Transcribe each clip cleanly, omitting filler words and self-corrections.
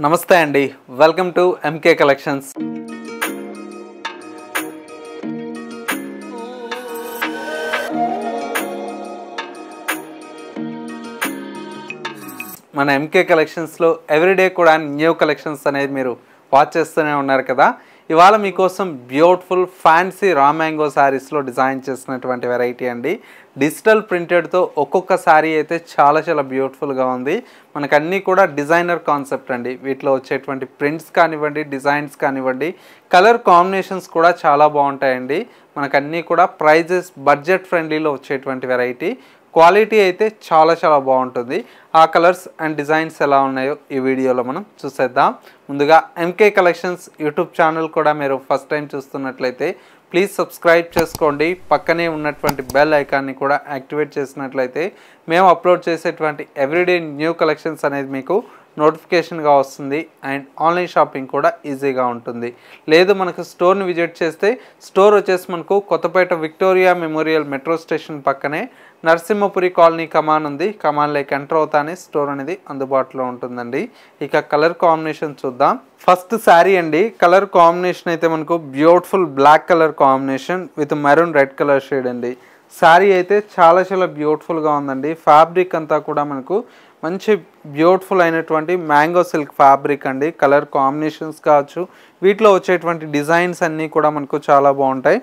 నమస్తే అండి, welcome to MK collections. మన ఎంకే కలెక్షన్స్లో ఎవ్రీడే కూడా న్యూ కలెక్షన్స్ అనేది మీరు వాచ్ చేస్తూనే ఉన్నారు కదా. ఇవాళ మీకోసం బ్యూటిఫుల్ ఫ్యాన్సీ రా మ్యాంగో శారీస్లో డిజైన్ చేసినటువంటి వెరైటీ అండి. డిజిటల్ ప్రింటెడ్తో ఒక్కొక్క శారీ అయితే చాలా చాలా బ్యూటిఫుల్గా ఉంది. మనకు అన్నీ కూడా డిజైనర్ కాన్సెప్ట్ అండి. వీటిలో వచ్చేటువంటి ప్రింట్స్ కానివ్వండి, డిజైన్స్ కానివ్వండి, కలర్ కాంబినేషన్స్ కూడా చాలా బాగుంటాయండి. మనకు అన్నీ కూడా ప్రైజెస్ బడ్జెట్ ఫ్రెండ్లీలో వచ్చేటువంటి వెరైటీ. క్వాలిటీ అయితే చాలా చాలా బాగుంటుంది. ఆ కలర్స్ అండ్ డిజైన్స్ ఎలా ఉన్నాయో ఈ వీడియోలో మనం చూసేద్దాం. ముందుగా ఎంకే కలెక్షన్స్ యూట్యూబ్ ఛానల్ కూడా మీరు ఫస్ట్ టైం చూస్తున్నట్లయితే ప్లీజ్ సబ్స్క్రైబ్ చేసుకోండి. పక్కనే ఉన్నటువంటి బెల్ ఐకాన్ని కూడా యాక్టివేట్ చేసినట్లయితే మేము అప్లోడ్ చేసేటువంటి ఎవ్రీడే న్యూ కలెక్షన్స్ అనేది మీకు నోటిఫికేషన్గా వస్తుంది. అండ్ ఆన్లైన్ షాపింగ్ కూడా ఈజీగా ఉంటుంది. లేదు మనకు స్టోర్ని విజిట్ చేస్తే స్టోర్ వచ్చేసి మనకు Kothapeta Victoria Memorial metro station పక్కనే నరసింహపురి కాలనీ కమాన్ ఉంది. కమాన్లోకి ఎంటర్ అవుతానే స్టోర్ అనేది అందుబాటులో ఉంటుందండి. ఇక కలర్ కాంబినేషన్ చూద్దాం. ఫస్ట్ శారీ అండి. కలర్ కాంబినేషన్ అయితే మనకు beautiful black colour combination with maroon red colour shade అండి. శారీ అయితే చాలా చాలా బ్యూటిఫుల్గా ఉందండి. ఫ్యాబ్రిక్ అంతా కూడా మనకు మంచి బ్యూటిఫుల్ అయినటువంటి మ్యాంగో సిల్క్ ఫ్యాబ్రిక్ అండి. కలర్ కాంబినేషన్స్ కావచ్చు, వీటిలో వచ్చేటువంటి డిజైన్స్ అన్నీ కూడా మనకు చాలా బాగుంటాయి.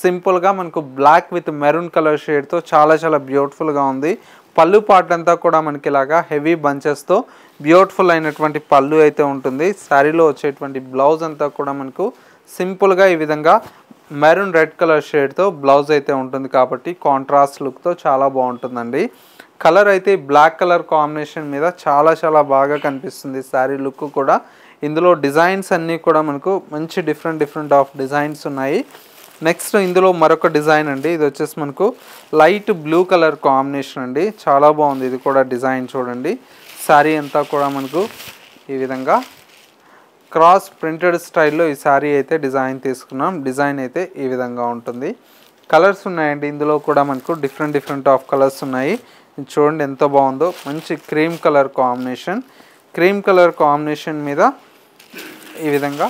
సింపుల్గా మనకు బ్లాక్ విత్ మెరూన్ కలర్ షేడ్తో చాలా చాలా బ్యూటిఫుల్గా ఉంది. పళ్ళు పార్ట్ అంతా కూడా మనకి ఇలాగా హెవీ బంచెస్తో బ్యూటిఫుల్ అయినటువంటి పళ్ళు అయితే ఉంటుంది. శారీలో వచ్చేటువంటి బ్లౌజ్ అంతా కూడా మనకు సింపుల్గా ఈ విధంగా మెరూన్ రెడ్ కలర్ షేడ్తో బ్లౌజ్ అయితే ఉంటుంది కాబట్టి కాంట్రాస్ట్ లుక్తో చాలా బాగుంటుందండి. కలర్ అయితే బ్లాక్ కలర్ కాంబినేషన్ మీద చాలా చాలా బాగా కనిపిస్తుంది శారీ లుక్ కూడా. ఇందులో డిజైన్స్ అన్నీ కూడా మనకు మంచి డిఫరెంట్ ఆఫ్ డిజైన్స్ ఉన్నాయి. నెక్స్ట్ ఇందులో మరొక డిజైన్ అండి. ఇది వచ్చేసి మనకు లైట్ బ్లూ కలర్ కాంబినేషన్ అండి. చాలా బాగుంది ఇది కూడా డిజైన్ చూడండి. శారీ అంతా కూడా మనకు ఈ విధంగా క్రాస్ ప్రింటెడ్ స్టైల్లో ఈ శారీ అయితే డిజైన్ తీసుకున్నాం. డిజైన్ అయితే ఈ విధంగా ఉంటుంది. కలర్స్ ఉన్నాయండి ఇందులో కూడా మనకు డిఫరెంట్ ఆఫ్ కలర్స్ ఉన్నాయి. చూడండి ఎంత బాగుందో. మంచి cream colour combination. Cream colour combination మీద ఈ విధంగా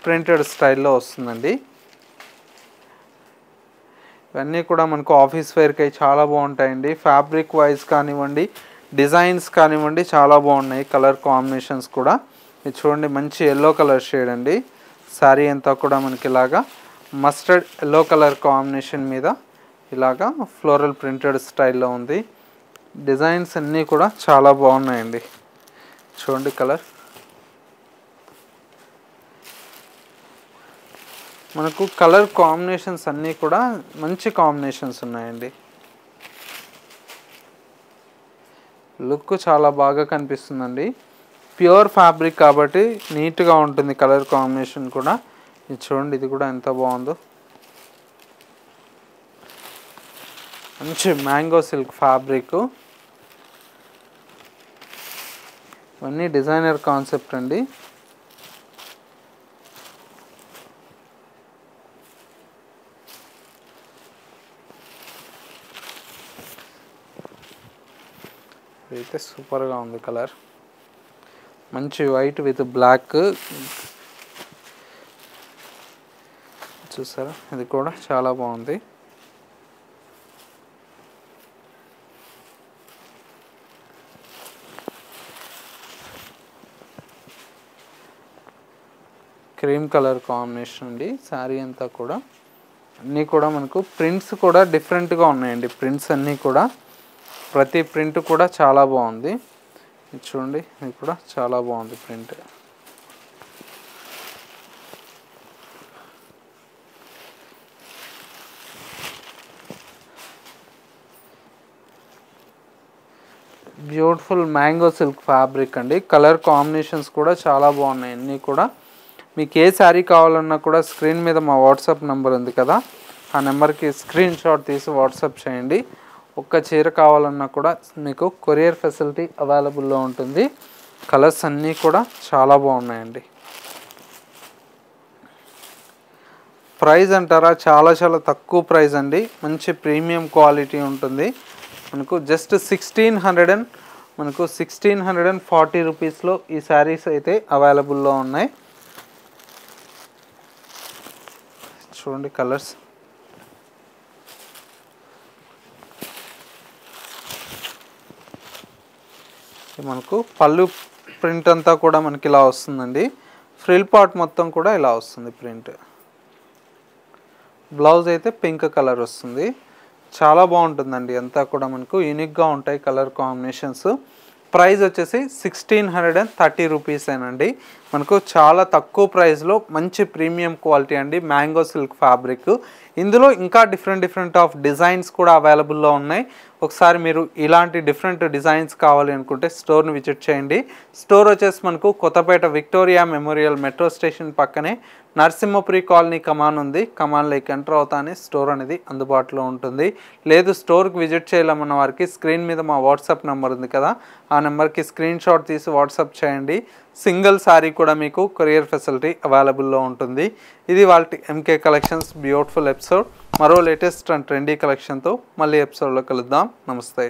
ప్రింటెడ్ స్టైల్లో వస్తుందండి. ఇవన్నీ కూడా మనకు ఆఫీస్ వేర్కి చాలా బాగుంటాయండి. ఫ్యాబ్రిక్ వైజ్ కానివ్వండి, డిజైన్స్ కానివ్వండి చాలా బాగున్నాయి. కలర్ కాంబినేషన్స్ కూడా ఇది చూడండి. మంచి ఎల్లో కలర్ షేడ్ అండి. శారీ అంతా కూడా మనకి ఇలాగా మస్టర్డ్ ఎల్లో కలర్ కాంబినేషన్ మీద ఇలాగా ఫ్లోరల్ ప్రింటెడ్ స్టైల్లో ఉంది. డిజైన్స్ అన్నీ కూడా చాలా బాగున్నాయండి. చూడండి కలర్ మనకు కలర్ కాంబినేషన్స్ అన్నీ కూడా మంచి కాంబినేషన్స్ ఉన్నాయండి. లుక్ చాలా బాగా కనిపిస్తుందండి. ప్యూర్ ఫ్యాబ్రిక్ కాబట్టి నీట్గా ఉంటుంది కలర్ కాంబినేషన్ కూడా. ఇది చూడండి, ఇది కూడా ఎంత బాగుందో. మంచి మ్యాంగో సిల్క్ ఫ్యాబ్రిక్. ఇవన్నీ డిజైనర్ కాన్సెప్ట్ అండి. అయితే సూపర్గా ఉంది కలర్. మంచి వైట్ విత్ బ్లాక్ చూసారా, ఇది కూడా చాలా బాగుంది. క్రీమ్ కలర్ కాంబినేషన్ అండి. శారీ అంతా కూడా అన్నీ కూడా మనకు ప్రింట్స్ కూడా డిఫరెంట్గా ఉన్నాయండి. ప్రింట్స్ అన్నీ కూడా ప్రతి ప్రింట్ కూడా చాలా బాగుంది. ఇది చూడండి, ఇది కూడా చాలా బాగుంది print. Beautiful mango silk fabric అండి. కలర్ కాంబినేషన్స్ కూడా చాలా బాగున్నాయి అన్నీ కూడా. మీకు ఏ శారీ కావాలన్నా కూడా స్క్రీన్ మీద మా వాట్సాప్ నెంబర్ ఉంది కదా, ఆ నెంబర్కి స్క్రీన్ షాట్ తీసి వాట్సాప్ చేయండి. ఒక్క చీర కావాలన్నా కూడా మీకు కొరియర్ ఫెసిలిటీ అవైలబుల్లో ఉంటుంది. కలర్స్ అన్నీ కూడా చాలా బాగున్నాయండి. ప్రైస్ అంటారా, చాలా చాలా తక్కువ ప్రైస్ అండి. మంచి ప్రీమియం క్వాలిటీ ఉంటుంది. మనకు జస్ట్ 1600 మనకు 1640 రూపీస్లో ఈ శారీస్ అయితే అవైలబుల్లో ఉన్నాయి. చూడండి కలర్స్. మనకు పళ్ళు ప్రింట్ అంతా కూడా మనకి ఇలా వస్తుందండి. ఫ్రిల్ పార్ట్ మొత్తం కూడా ఇలా వస్తుంది ప్రింట్. బ్లౌజ్ అయితే పింక్ కలర్ వస్తుంది. చాలా బాగుంటుందండి. అంతా కూడా మనకు యూనిక్గా ఉంటాయి కలర్ కాంబినేషన్స్. ప్రైస్ వచ్చేసి 1630 రూపీసేనండి. మనకు చాలా తక్కువ ప్రైస్లో మంచి ప్రీమియం క్వాలిటీ అండి. Mango silk fabric. ఇందులో ఇంకా డిఫరెంట్ ఆఫ్ డిజైన్స్ కూడా అవైలబుల్లో ఉన్నాయి. ఒకసారి మీరు ఇలాంటి డిఫరెంట్ డిజైన్స్ కావాలి అనుకుంటే స్టోర్ని విజిట్ చేయండి. స్టోర్ వచ్చేసి మనకు Kothapeta Victoria Memorial metro station పక్కనే నరసింహపురి కాలనీ కమాన్ ఉంది. కమాన్లోకి ఎంటర్ అవుతానే స్టోర్ అనేది అందుబాటులో ఉంటుంది. లేదు స్టోర్కి విజిట్ చేయాలన్న వారికి స్క్రీన్ మీద మా వాట్సాప్ నెంబర్ ఉంది కదా, ఆ నెంబర్కి స్క్రీన్ షాట్ తీసి వాట్సాప్ చేయండి. సింగిల్ శారీ కూడా మీకు కొరియర్ ఫెసిలిటీ అవైలబుల్లో ఉంటుంది. ఇది వాళ్ళ ఎంకే కలెక్షన్స్ బ్యూటిఫుల్ ఎపిసోడ్. మరో లేటెస్ట్ అండ్ ట్రెండీ కలెక్షన్తో మళ్ళీ ఎపిసోడ్లో కలుద్దాం. నమస్తే.